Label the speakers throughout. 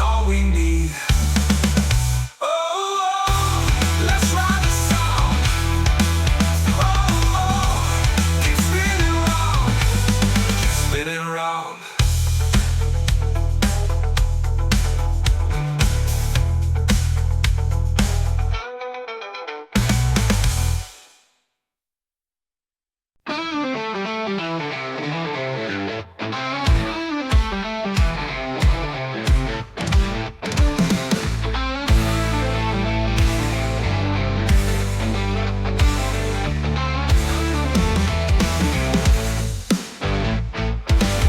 Speaker 1: all we need. Oh, let's ride the sound. Oh, keep spinning round, keep spinning round.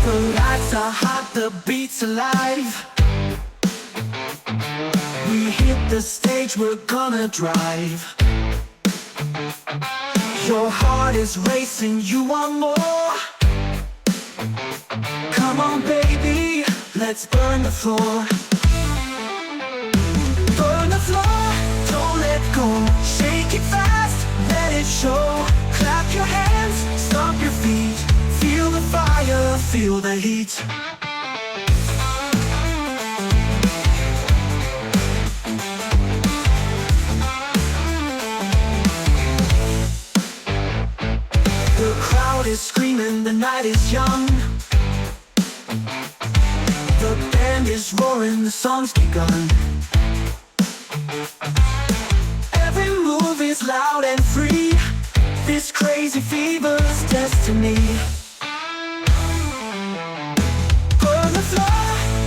Speaker 1: The lights are hot, the beat's alive. We hit the stage, we're gonna drive. Your heart is racing, you want more. Come on baby, let's burn the floor. Burn the floor, don't let go. Shake it fast, let it show. Clap your hands, stomp your feet. Feel the fire, feel the heat. The crowd is screaming, the night is young. The band is roaring, the song's begun. Every move is loud and free. This crazy fever's destiny. Burn the floor,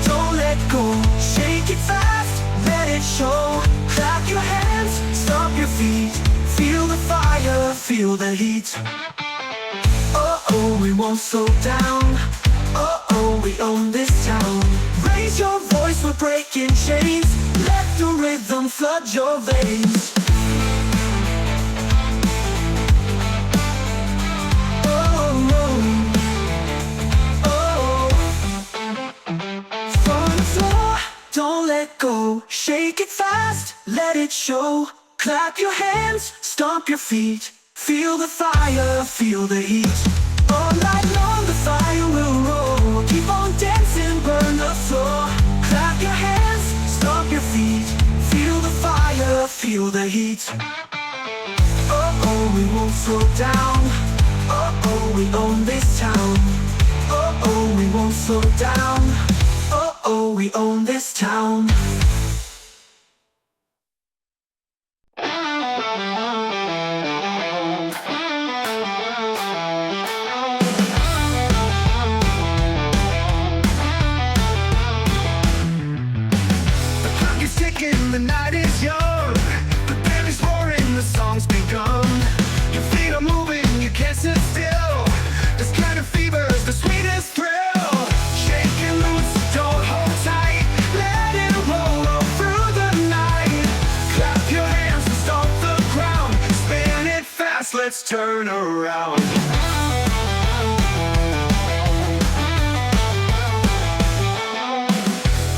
Speaker 1: don't let go. Shake it fast, let it show. Clap your hands, stomp your feet. Feel the fire, feel the heat. Oh, we won't slow down. Oh, we own this town. Raise your voice, we're breaking chains. Let the rhythm flood your veins. Don't let go, shake it fast, let it show. Clap your hands, stomp your feet. Feel the fire, feel the heat. All night long the fire will roll. Keep on dancing, burn the floor. Clap your hands, stomp your feet. Feel the fire, feel the heat. Oh, we won't slow down. Oh, we own this town. Oh, we won't slow down. Oh, we own this town. The clock is ticking, the night is young. The band is roaring, the song's begun. Your feet are moving, you can't sit still. This kind of fever's the sweetest thrill. Let's turn around.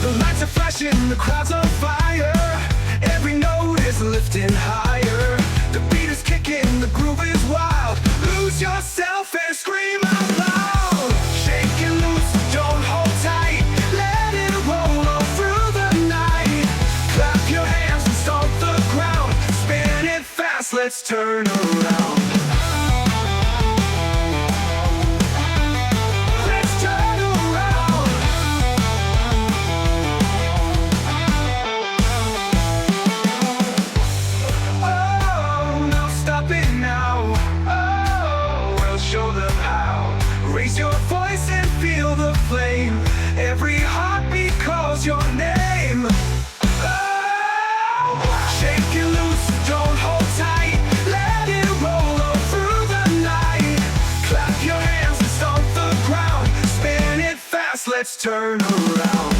Speaker 1: The lights are flashing, the crowd's on fire. Every note is lifting higher. The beat is kicking, the groove is wild. Lose yourself and scream out loud. Shake it loose, don't hold tight. Let it roll all through the night. Clap your hands and stomp the ground. Spin it fast, let's turn around. Every heartbeat calls your name. Oh, shake it loose, don't hold tight. Let it roll all through the night. Clap your hands and stomp the ground. Spin it fast, let's turn around.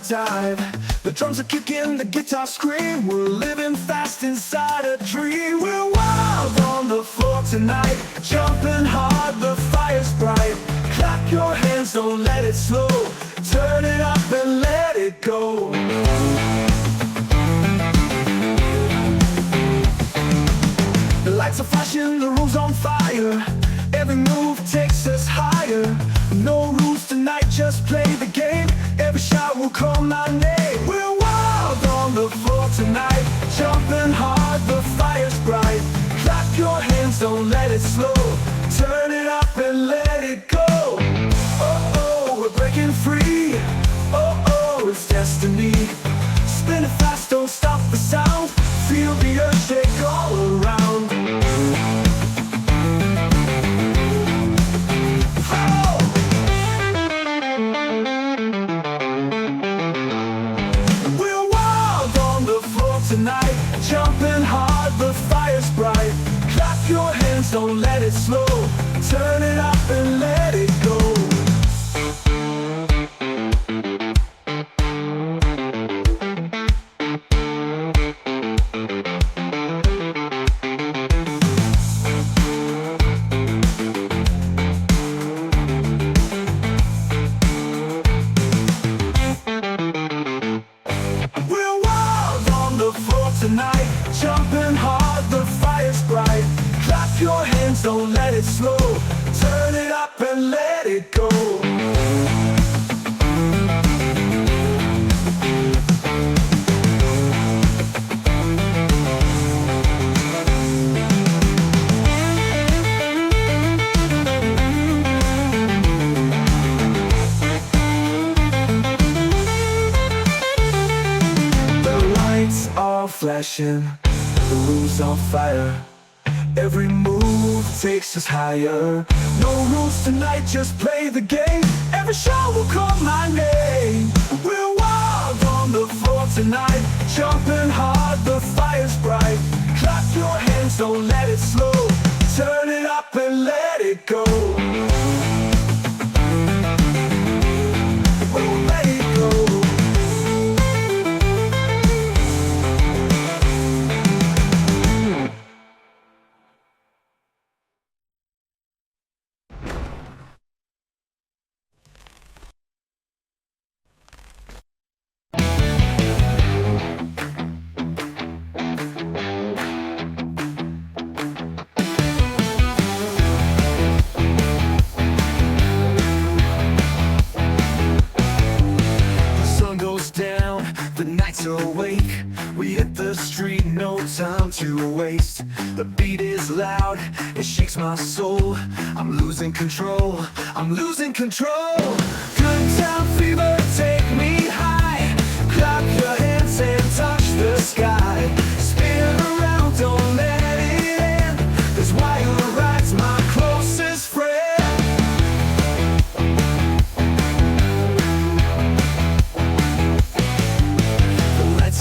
Speaker 1: dive. The drums are kicking, the guitar scream. We're living fast inside a dream. We're wild on the floor tonight, jumping hard, the fire's bright. Clap your hands, don't let it slow. Turn it up and let it go. The lights are flashing, the room's on fire. Every move takes us higher. No rules tonight, just play the game. Every shot will call my name. We're wild on the floor tonight, jumping hard, the fire's bright. Clap your hands, don't let it slow. Turn it up and let it go. Oh, we're breaking free. Oh, it's destiny. Spinning fast, don't stop the sound. Feel the earth shake all around. Oh! We're wild on the floor tonight, jumping hard, the fire's bright. Clap your hands, don't let it slow. Turn it up and let it go. Tonight, jumping hard, the fire's bright. Clap your hands, don't let it slow. Turn it up and let it go. Flashing, the room's on fire. Every move takes us higher. No rules tonight, just play the game. Every shot will call my name. We're wild on the floor tonight, jumping hard, the fire's bright. Clap your hands, don't let it slow. Turn it up and let it go. Oh, let it go. Awake, we hit the street, no time to waste. The beat is loud, it shakes my soul. I'm losing control, I'm losing control. Good time fever, take me high. Clap your hands and touch the sky. Spin around, don't let it end. This wire ride's my closest friend.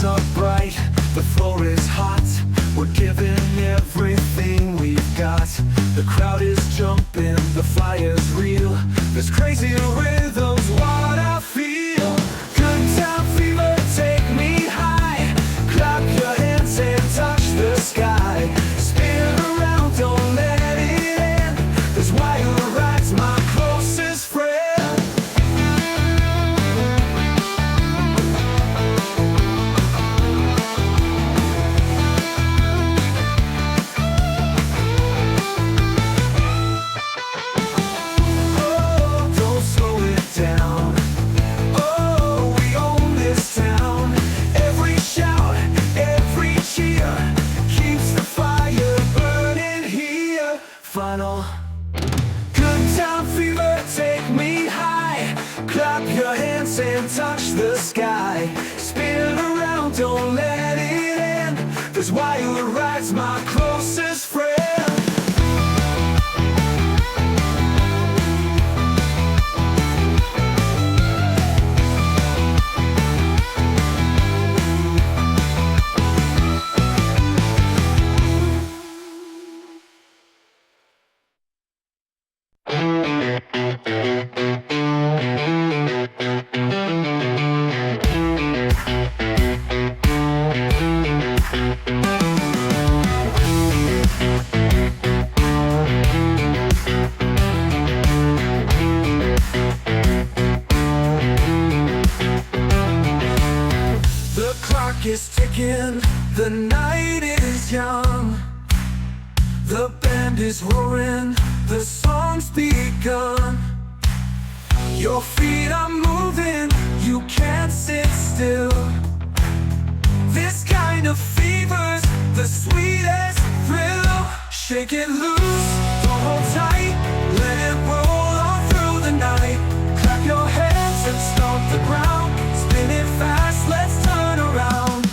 Speaker 1: Are bright, the floor is hot. We're giving everything we've got. The crowd is jumping, the fire's real. There's crazy rhythms, what I feel. Good time fever, take me high. Clap your hands and touch the sky. Spin around, don't let it end. This wire ride's my closest friend. Final. Good time fever, take me high. Clap your hands and touch the sky. Spin around, don't let it end. This wire ride's my closest friend. The night is young, the band is roaring, the song's begun. Your feet are moving, you can't sit still. This kind of fever's the sweetest thrill. Shake it loose, don't hold tight, let it roll on through the night. Clap your hands and stomp the ground, spin it fast, let's turn around.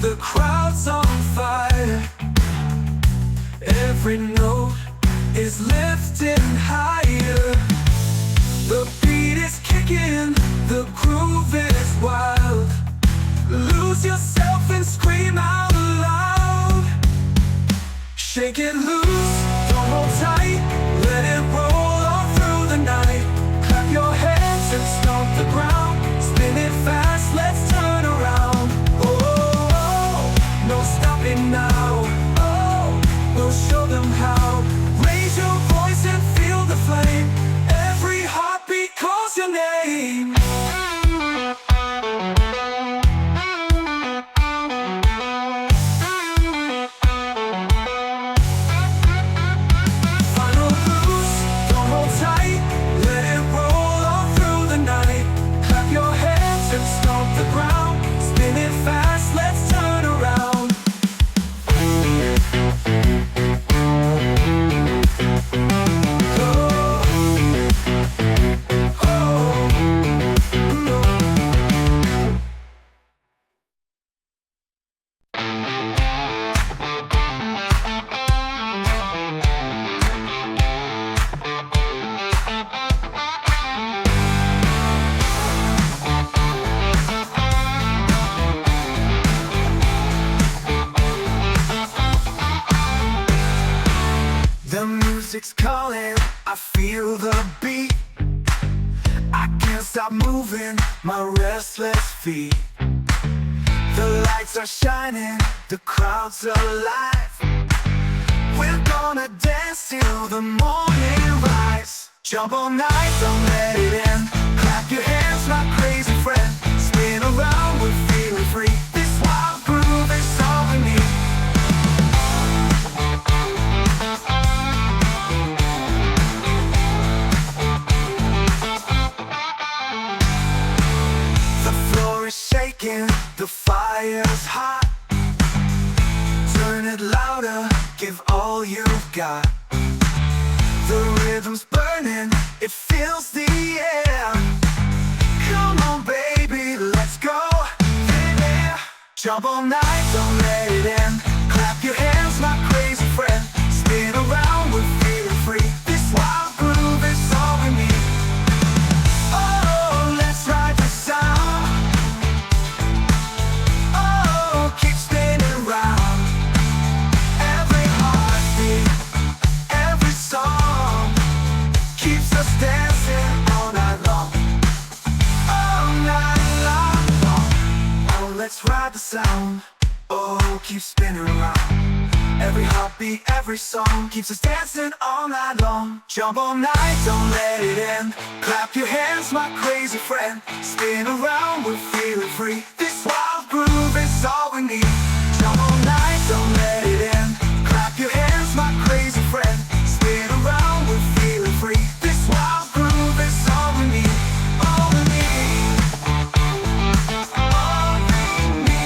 Speaker 1: The crowd's on fire. Every note is lifting higher. The beat is kicking, the groove is wild. Lose yourself and scream out loud. Shake it loose, don't hold tight, let it roll all through the night. Clap your hands and stomp the ground, spin it fast, let's turn around. No stopping now, oh, we'll show them how. Raise your voice and feel the flame, every heartbeat calls your name. Final boost, don't hold tight, let it roll all through the night. Clap your hands and stomp the ground, spin it fast, let's turn around. The music's calling, I feel the beat. I can't stop moving my restless feet. The lights are shining, the crowd's alive. We're gonna dance till the morning rise. Jump all night, don't let it end. Clap your hands, my crazy friend. Spin around, we're feeling free. This wild groove is all we need. Shaking, the fire's hot. Turn it louder, give all you've got. The rhythm's burning, it fills the air. Come on baby, let's go there. Jump all night, don't let it end. Clap your hands, my crazy friend. Spin around, we're feeling free. This wild groove is all we need. Oh, let's ride the sound. Keep spinning round. Every heartbeat, every song keeps us dancing all night long. All night long. Oh, let's ride the sound. Oh, keep spinning around. Every heartbeat, every song keeps us dancing all night long. Jump all night, don't let it end. Clap your hands, my crazy friend. Spin around, we're feeling free. This wild groove is all we need. Jump all night, don't let it end. Clap your hands, my crazy friend. Spin around, we're feeling free. This wild groove is all we need. All we need. All we need.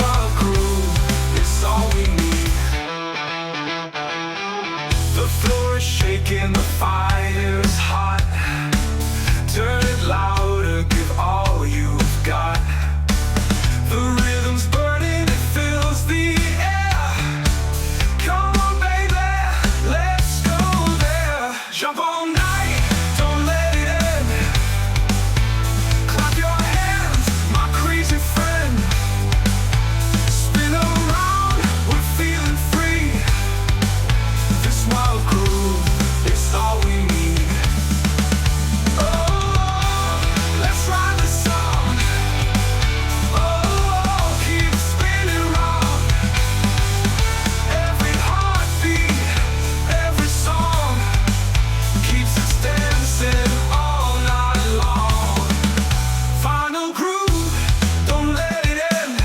Speaker 1: wild groove is all we need. The floor is shaking, the fire is hot. Turn it louder, give all you've got. The rhythm's burning, it fills the air. Come on baby, let's go there. Jump all night, don't let it end. Clap your hands, my crazy friend. Spin around, we're feeling free. This wild groove is all we need. Oh, let's ride the song. Oh, keep spinning round. Every heartbeat, every song keeps us dancing all night long. Final groove, don't let it end.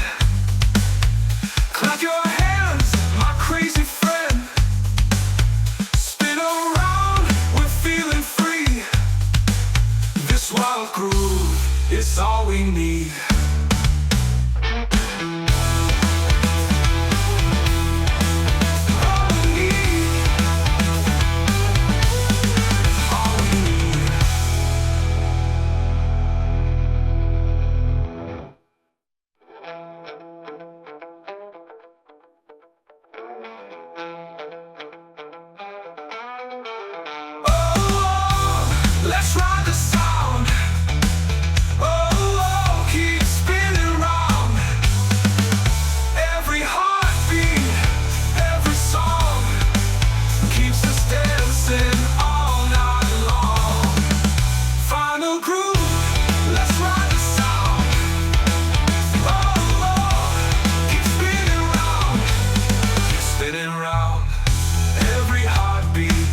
Speaker 1: Clap your hands, my crazy friend. Spin around, we're feeling free. This wild groove is all we need. All we need. All we need. Oh, let's ride the sound. Oh, keep spinning round. Every heartbeat, every song keeps us dancing all night long. Final groove, let's ride the sound. Oh, keep spinning round. Keep spinning round. Every heartbeat,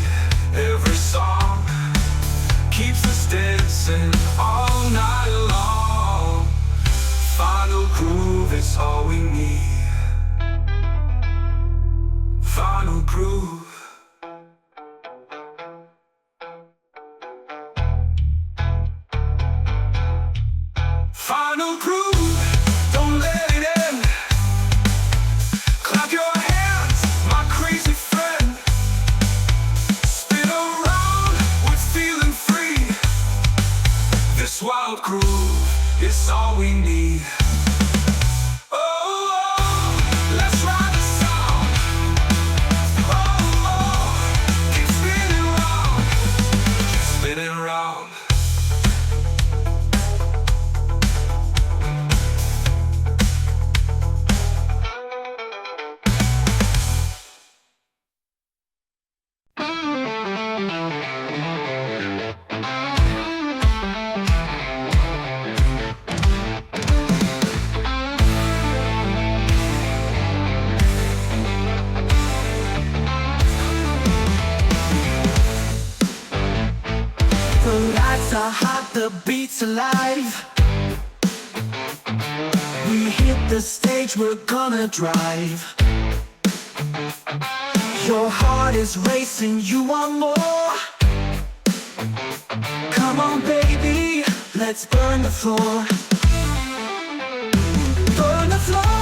Speaker 1: every song keeps us dancing all night long. Final groove is all we need. Final groove. Final groove, don't let it end. Clap your hands, my crazy friend. Spin around, we're feeling free. This wild groove is all we need. Oh, let's ride the sound. Oh, keep spinning round. Keep spinning round. The lights are hot, the beat's alive. We hit the stage, we're gonna drive. Your heart is racing, you want more. Come on baby, let's burn the floor. Burn the floor,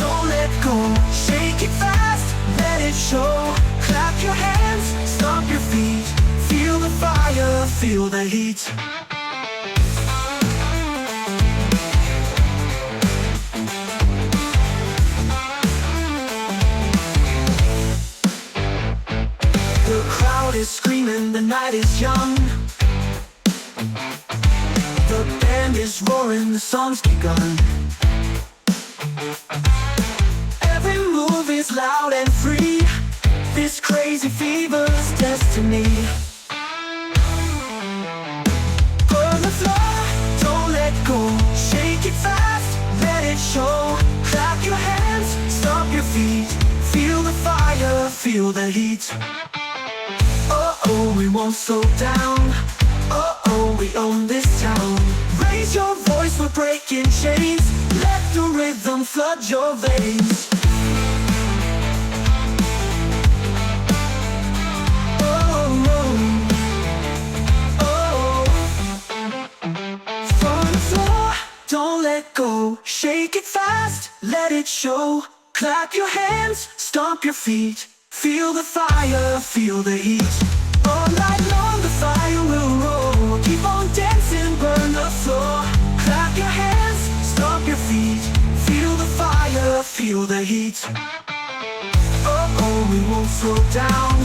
Speaker 1: don't let go. Shake it fast, let it show. Clap your hands, stomp your feet. Feel the fire, feel the heat. The crowd is screaming, the night is young. The band is roaring, the song's begun. Every move is loud and free. This crazy fever's destiny. Burn the floor, don't let go. Shake it fast, let it show. Clap your hands, stomp your feet. Feel the fire, feel the heat. Oh, we won't slow down. Oh, we own this town. Raise your voice, we're breaking chains. Let the rhythm flood your veins. From the floor, don't let let go. Shake it fast, let it show. Clap your hands, stomp your feet. Feel the fire, feel the heat. All night long the fire will roll. Keep on dancing, burn the floor. Clap your hands, stomp your feet. Feel the fire, feel the heat. Oh, we won't slow down.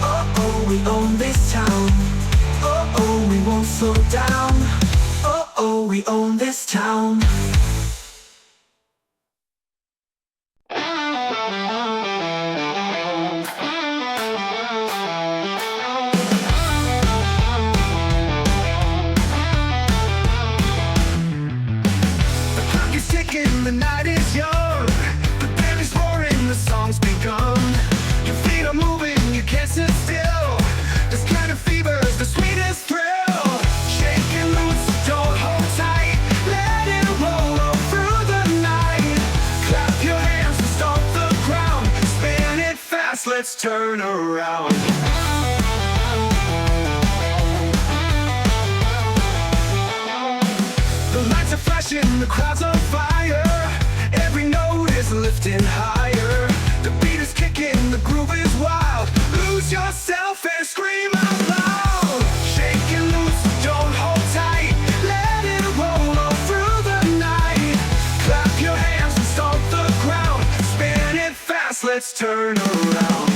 Speaker 1: Oh, we own this town. Oh, we won't slow down. Oh, we own this town.
Speaker 2: The night is young, the band is roaring, the song's begun. Your feet are moving, you can't sit still. This kind of fever's the sweetest thrill. Shake and loose, don't hold tight. Let it roll all through the night. Clap your hands and stomp the ground. Spin it fast, let's turn around. The lights are flashing, the crowd's on fire. Every note is lifting higher. The beat is kicking, the groove is wild. Lose yourself and scream out loud. Shake and loose, don't hold tight. Let it roll all through the night. Clap your hands and stomp the ground. Spin it fast, let's turn around.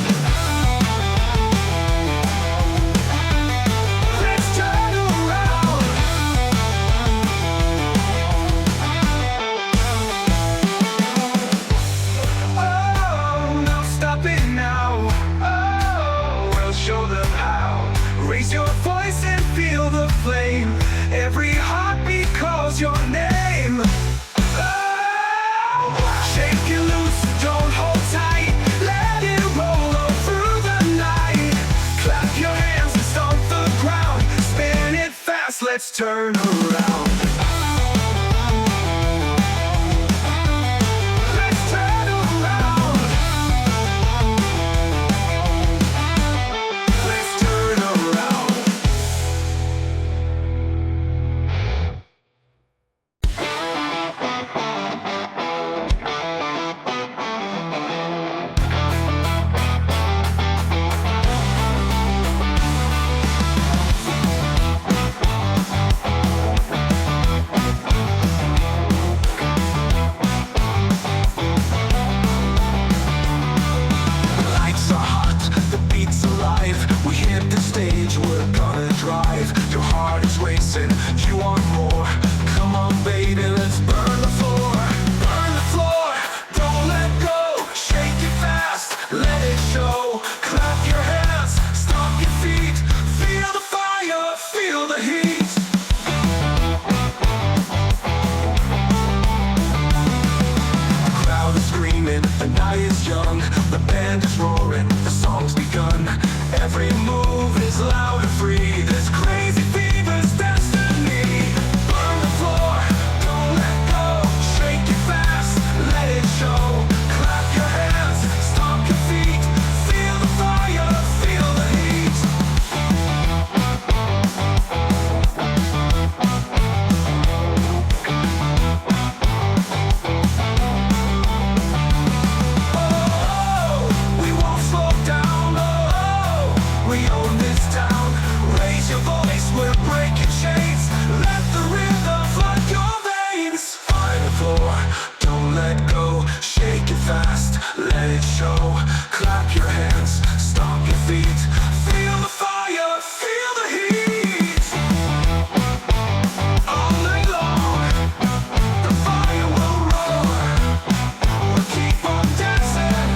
Speaker 2: Raise your voice and feel the flame. Every heartbeat calls your name. Oh, shake it loose, don't hold tight. Let it roll all through the night. Clap your hands and stomp the ground. Spin it fast, let's turn around. Your heart is racing, you want more. Come on baby, let's burn the floor. Burn the floor, don't let go. Shake it fast, let it show. Clap your hands, stomp your feet. Feel the fire, feel the heat. The crowd is screaming, the night is young. The band is roaring, the song's begun. Every move is loud and free. This crazy fever's destiny. Burn the floor, don't let go. Shake it fast, let it show. Clap your hands, stomp your feet. Feel the fire, feel the heat. Oh, we won't slow down. Oh, we own this town. Raise your voice, we're breaking chains. Let the rhythm flood your veins. Find the floor, don't let go. Shake it fast, let it show. Clap your hands, stomp your feet. Feel the fire, feel the heat. All night long, the fire will roar. We'll keep on dancing.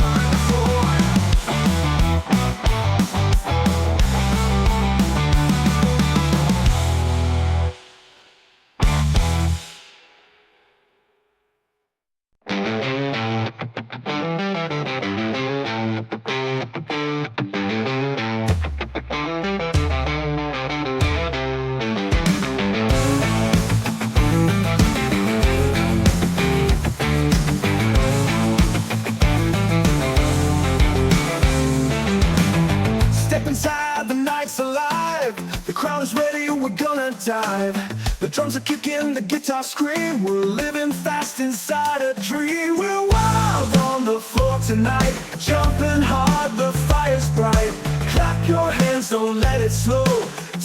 Speaker 2: Find the floor. Step inside, the night's alive. The crowd is ready, we're gonna dive. The
Speaker 1: Drums are kicking, the guitar scream. We're living fast inside a dream. We're wild on the floor tonight, jumping hard, the fire's bright. Clap your hands, don't let it slow.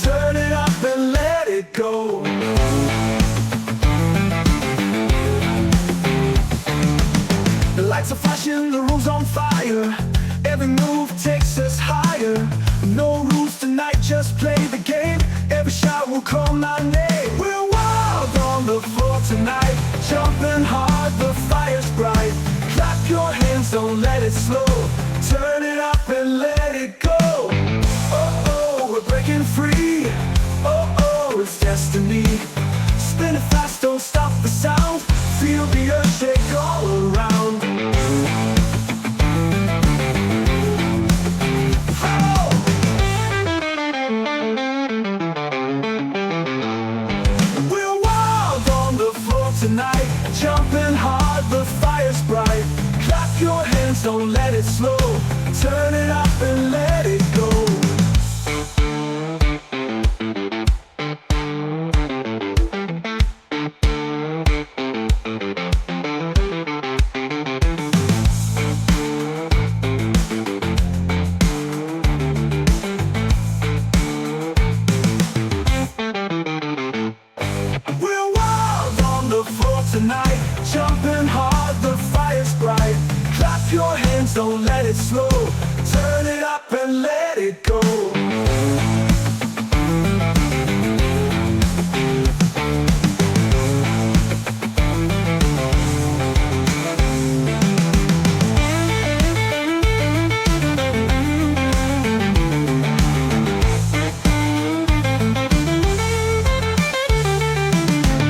Speaker 1: Turn it up and let it go. The lights are flashing, the room's on fire. Every move takes us higher. No rules tonight, just play the game. Every shot will call my name. We're wild on the floor tonight, jumping hard, the fire's bright. Clap your hands, don't let it slow. Turn it up and let it go. Oh, oh, we're breaking free. Oh, oh, it's destiny. Spin it fast, don't stop the sound. Feel the earth shake all around. Oh! We're wild on the floor tonight, jumping hard, the fire's bright. Clap your hands, don't let it slow. Turn it up and let it go. We're wild on the floor tonight, jumping hard, the fire's bright. Clap your hands, don't let it slow. Turn it up and let it go.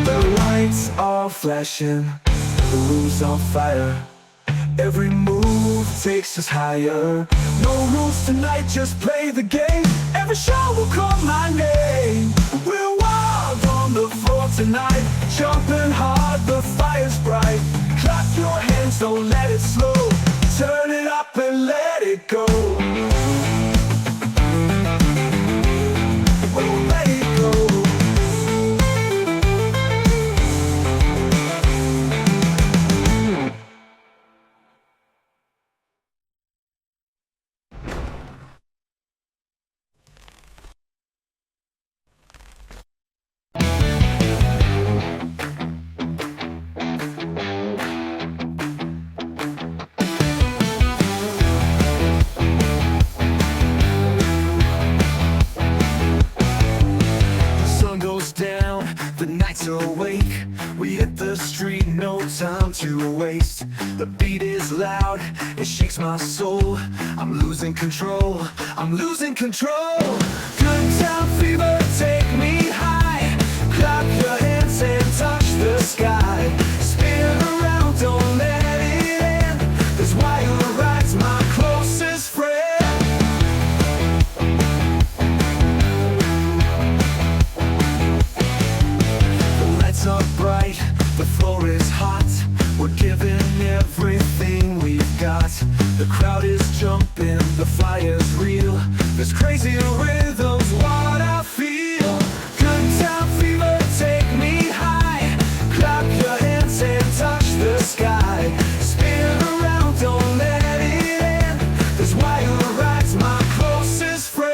Speaker 1: The lights are flashing, the room's on fire. Every move takes us higher. No rules tonight, just play the game. Every shot will call my name. We're wild on the floor tonight, jumping hard, the fire's bright. Clap your hands, don't let it slow. Turn it up and let it go. Oh, let it go. The nights are awake, we hit the street, no time to waste. The beat is loud, it shakes my soul. I'm losing control, I'm losing control. Good time fever, take me high. Clap your hands and touch the sky. Spin around, don't let it end. This wire ride's my closest friend. Are bright, the floor is hot. We're giving everything we've got. The crowd is jumping, the fire's real. This crazy rhythm's what I feel. Good time fever, take me high. Clap your hands and touch the sky. Spin around, don't let it end. This wire ride's my closest friend.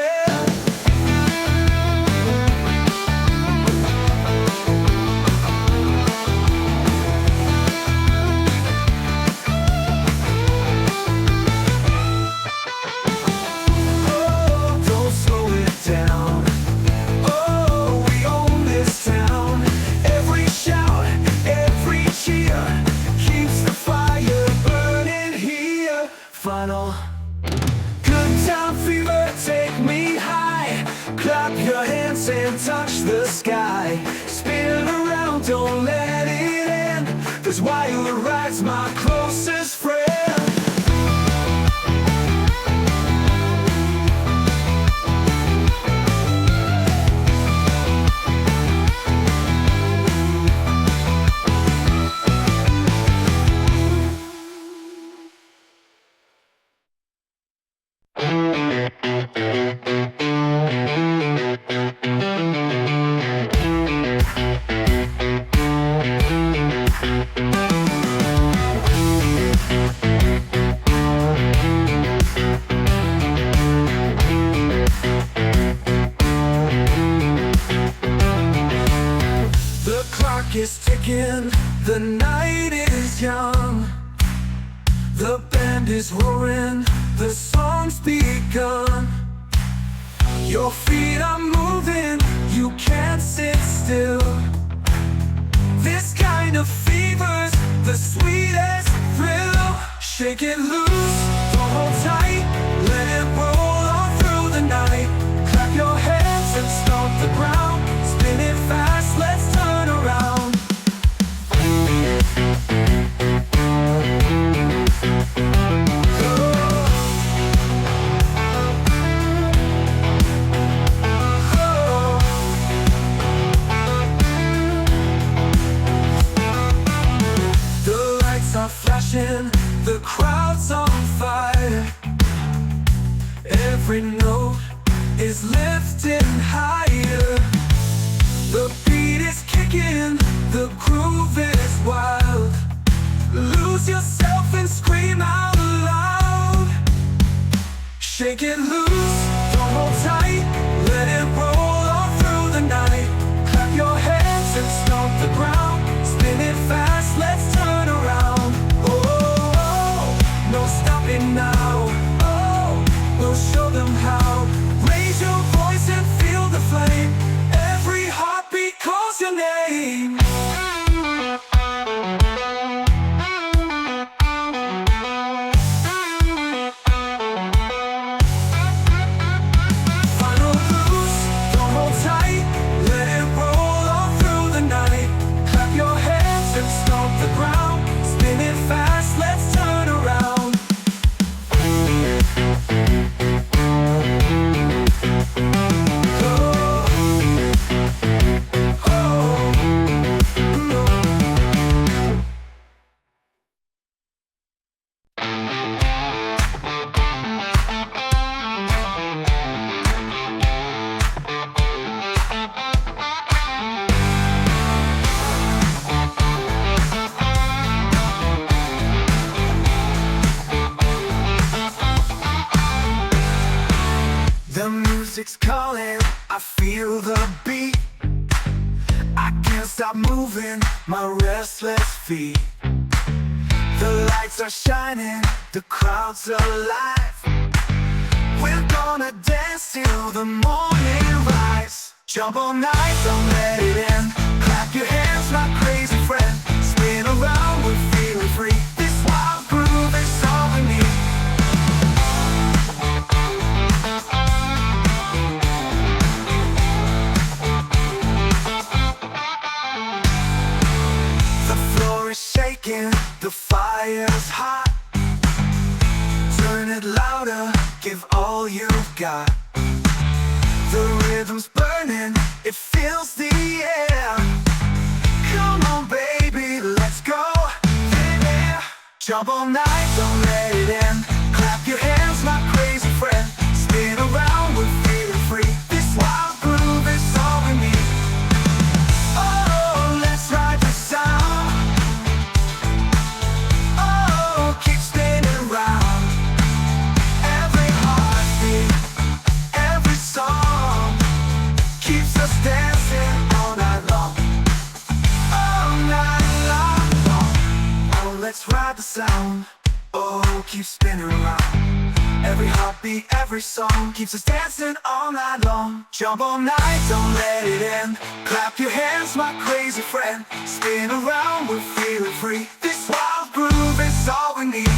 Speaker 1: Final. Good time fever, take me high. Clap your hands and touch the sky. Spin around, don't let it end. This wire ride's my closest friend. is young. The band is roaring, the song's begun. Your feet are moving, you can't sit still. This kind of fever's the sweetest thrill. Shake it loose, don't hold tight, let it roll on through the night. Clap your hands and stomp the ground, spin it fast, let's turn around. The lights are flashing, the crowd's on fire. Every note is lifting higher. The beat is kicking, the groove is wild. Lose yourself and scream out loud. Shake it loose, don't hold tight, let it roll on through the night. Clap your hands and stomp the ground, spin it fast, let's turn around. Oh, no stopping now. Oh, we'll show them how. Raise your voice and feel the flame. Every heartbeat calls your name. Final loose, don't hold tight, let it roll on through the night. Clap your hands and stomp the ground, spin it fast, let's turn around. The music's calling, I feel the beat. I can't stop moving my restless feet. The lights are shining, the crowd's alive. We're gonna dance till the morning rise. Jump all night, don't let it end. Clap your hands, my crazy friend. Spin around, we're feeling free. This wild groove is all we need. The floor is shaking, the fire's hot. Turn it louder, give all you've got. The rhythm's burning, it fills the air. Come on baby, let's go. Yeah. Jump all night, don't let it end. Clap your hands, my crazy friend. Spin around, we're feeling free. This wild groove is all we need. Oh, let's ride the sound. Oh, keep spinning round. Every heartbeat, every song keeps us dancing all night long. All night long. Oh, let's ride the sound. Oh, keep spinning around. Every heartbeat, every song keeps us dancing all night long. Jump all night, don't let it end. Clap your hands, my crazy friend. Spin around, we're feeling free. This wild groove is all we need.